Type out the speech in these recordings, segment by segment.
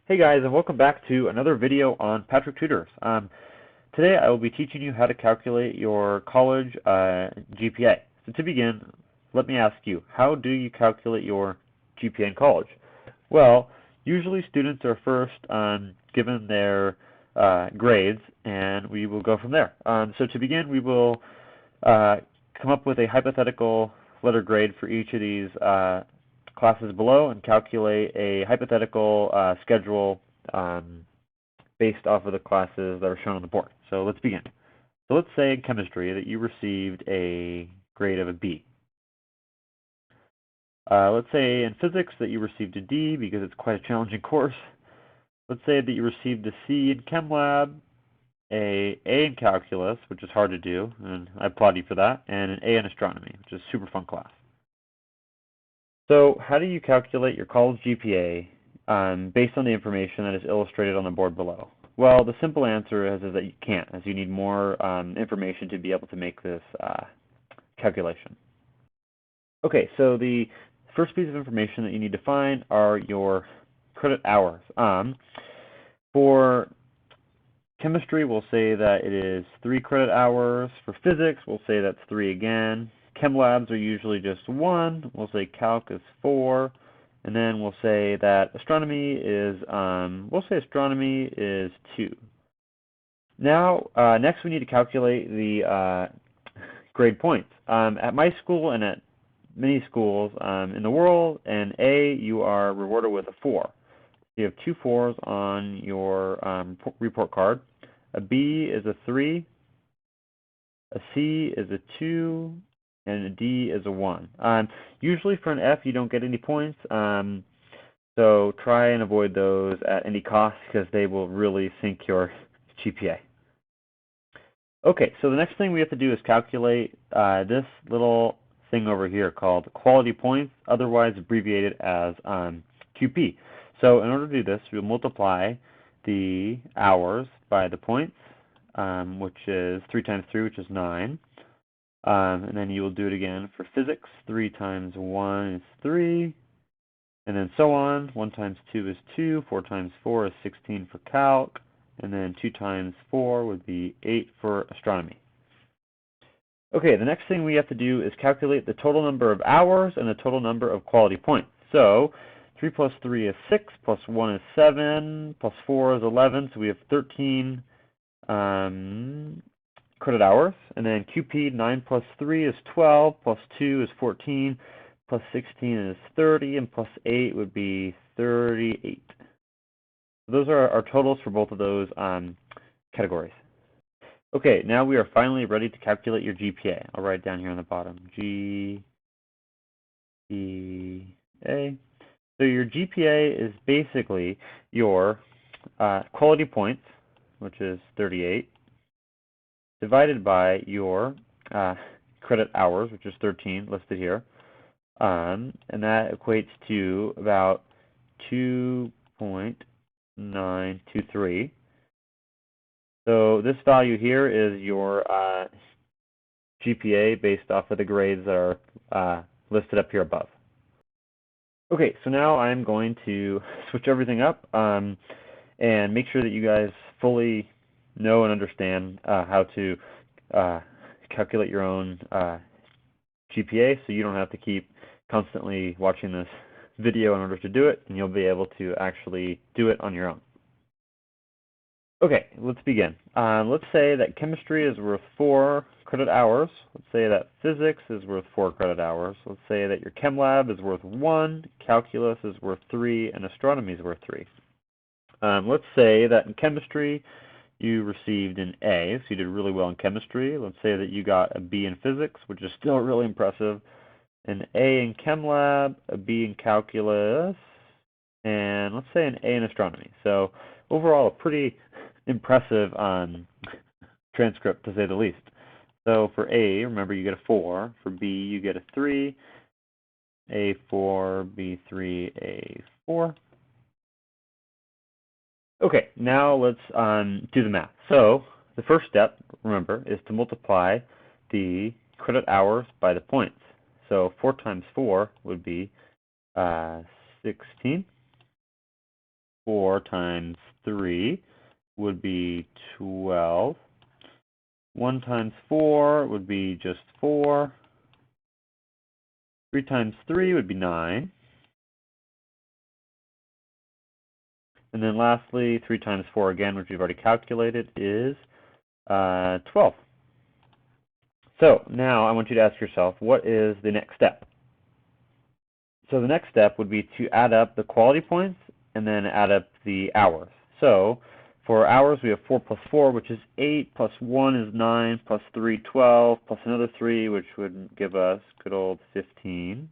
Hey guys, and welcome back to another video on Patrick Tutors. Today I will be teaching you how to calculate your college GPA. So to begin, let me ask you, how do you calculate your GPA in college? Well, usually students are first given their grades, and we will go from there. So to begin, we will come up with a hypothetical letter grade for each of these classes below and calculate a hypothetical schedule based off of the classes that are shown on the board. So let's begin. So let's say in chemistry that you received a grade of a B. Let's say in physics that you received a D because it's quite a challenging course. Let's say that you received a C in Chem Lab, a A in calculus, which is hard to do, and I applaud you for that, and an A in astronomy, which is a super fun class. So how do you calculate your college GPA based on the information that is illustrated on the board below? Well, the simple answer is that you can't, as you need more information to be able to make this calculation. Okay, so the first piece of information that you need to find are your credit hours. For chemistry, we'll say that it is 3 credit hours. For physics, we'll say that's 3 again. Chem labs are usually just 1. We'll say calc is 4. And then we'll say that astronomy is, 2. Now, next we need to calculate the grade points. At my school and at many schools in the world, an A, you are rewarded with a 4. You have 2 4s on your report card. A B is a 3. A C is a 2. And a D is a 1. Usually for an F, you don't get any points, so try and avoid those at any cost because they will really sink your GPA. Okay, so the next thing we have to do is calculate this little thing over here called quality points, otherwise abbreviated as QP. So in order to do this, we'll multiply the hours by the points, which is 3 times 3, which is 9. And then you will do it again for physics. 3 times 1 is 3. And then so on. 1 times 2 is 2. 4 times 4 is 16 for calc. And then 2 times 4 would be 8 for astronomy. Okay, the next thing we have to do is calculate the total number of hours and the total number of quality points. So 3 plus 3 is 6, plus 1 is 7, plus 4 is 11. So we have 13 credit hours, and then QP 9 plus 3 is 12, plus 2 is 14, plus 16 is 30, and plus 8 would be 38. So those are our totals for both of those categories. Okay, now we are finally ready to calculate your GPA. I'll write it down here on the bottom. GPA. So your GPA is basically your quality points, which is 38, divided by your credit hours, which is 13, listed here. And that equates to about 2.923. So this value here is your GPA based off of the grades that are listed up here above. Okay, so now I'm going to switch everything up and make sure that you guys fully know and understand how to calculate your own GPA, so you don't have to keep constantly watching this video in order to do it, and you'll be able to actually do it on your own. Okay, let's begin. Let's say that chemistry is worth 4 credit hours. Let's say that physics is worth 4 credit hours. Let's say that your chem lab is worth 1, calculus is worth 3, and astronomy is worth 3. Let's say that in chemistry you received an A, so you did really well in chemistry. Let's say that you got a B in physics, which is still really impressive, an A in chem lab, a B in calculus, and let's say an A in astronomy. So overall, a pretty impressive transcript, to say the least. So for A, remember you get a 4. For B, you get a 3. A4, B3, A4. Okay, now let's do the math. So the first step, remember, is to multiply the credit hours by the points. So 4 times 4 would be 16. 4 times 3 would be 12. 1 times 4 would be just 4. 3 times 3 would be 9. And then lastly, 3 times 4 again, which we've already calculated, is 12. So now I want you to ask yourself, what is the next step? So the next step would be to add up the quality points and then add up the hours. So for hours, we have 4 plus 4, which is 8, plus 1 is 9, plus 3, 12, plus another 3, which would give us good old 15.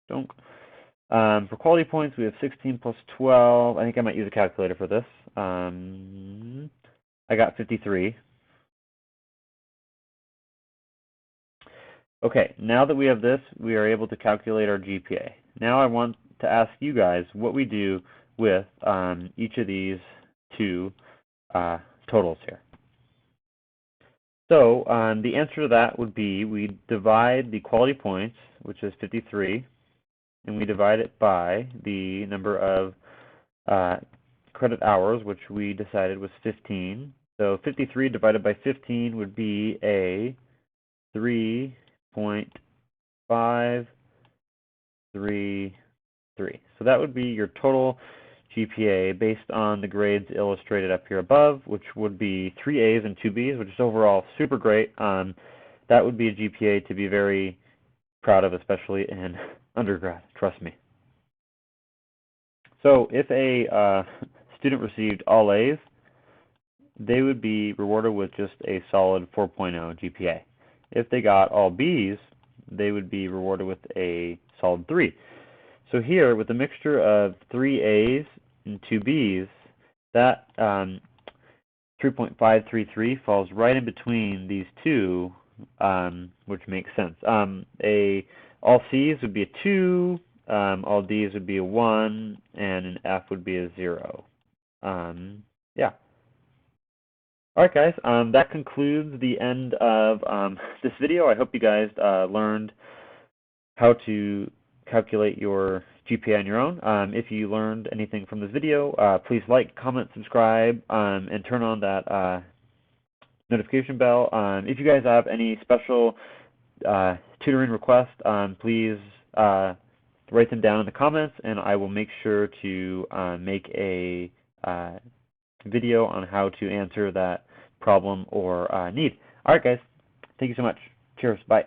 Donk. For quality points, we have 16 plus 12. I think I might use a calculator for this. I got 53. Okay, now that we have this, we are able to calculate our GPA. Now I want to ask you guys what we do with each of these two totals here. So the answer to that would be we divide the quality points, which is 53, and we divide it by the number of credit hours, which we decided was 15. So 53 divided by 15 would be a 3.533. So that would be your total GPA based on the grades illustrated up here above, which would be 3 A's and 2 B's, which is overall super great. That would be a GPA to be very proud of, especially in undergrad, trust me. So if a student received all A's, they would be rewarded with just a solid 4.0 GPA. If they got all B's, they would be rewarded with a solid 3. So here, with a mixture of 3 A's and 2 B's, that 3.533 falls right in between these two, which makes sense. All C's would be a 2, all D's would be a 1, and an F would be a 0. Yeah. Alright guys, that concludes the end of this video. I hope you guys learned how to calculate your GPA on your own. If you learned anything from this video, please like, comment, subscribe, and turn on that notification bell. If you guys have any special tutoring requests, please write them down in the comments, and I will make sure to make a video on how to answer that problem or need. Alright guys, thank you so much. Cheers, bye.